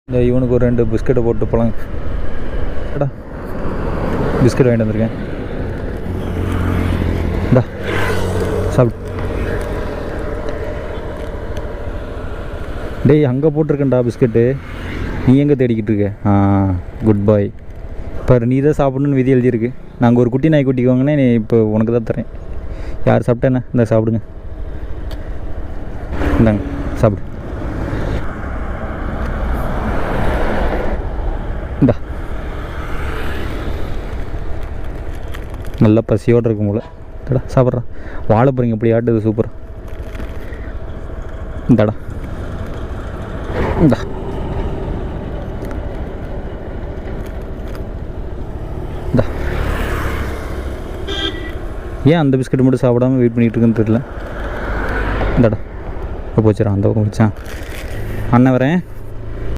இந்த இவனுக்கு ஒரு 2 பிஸ்கெட்டை போட்டு போகலாம். ஏடா பிஸ்கெட் வாங்கிட்டு வந்திருக்கேன். இந்தா சாப்பிடு. டேய் அங்கே போட்டிருக்கேன்டா பிஸ்கெட்டு, நீ எங்கே தேடிக்கிட்டு இருக்க? குட் பாய். இப்போ நீ தான் சாப்பிடணுன்னு விதி எழுதியிருக்கு. நாங்கள் ஒரு குட்டி நாய் குட்டிக்கு வாங்கினேன், நீ இப்போ உனக்கு தான் தரேன். யார் சாப்பிட்டேண்ணே? இந்த சாப்பிடுங்க, இந்தாங்க சாப்பிடு. இந்தா நல்லா பசியோடு இருக்கும் போல. தடா சாப்பிட்றான். வாழைப்பறீங்க இப்படி ஆட்டுது சூப்பர். இந்தாடா இந்தா இந்தா. ஏன் அந்த பிஸ்கட் மட்டும் சாப்பிடாமல் வெயிட் பண்ணிகிட்டு இருக்குன்னு தெரியல. இந்தாடா போச்சுறான், அந்த பக்கம் வச்சான். அண்ணன் வரேன்.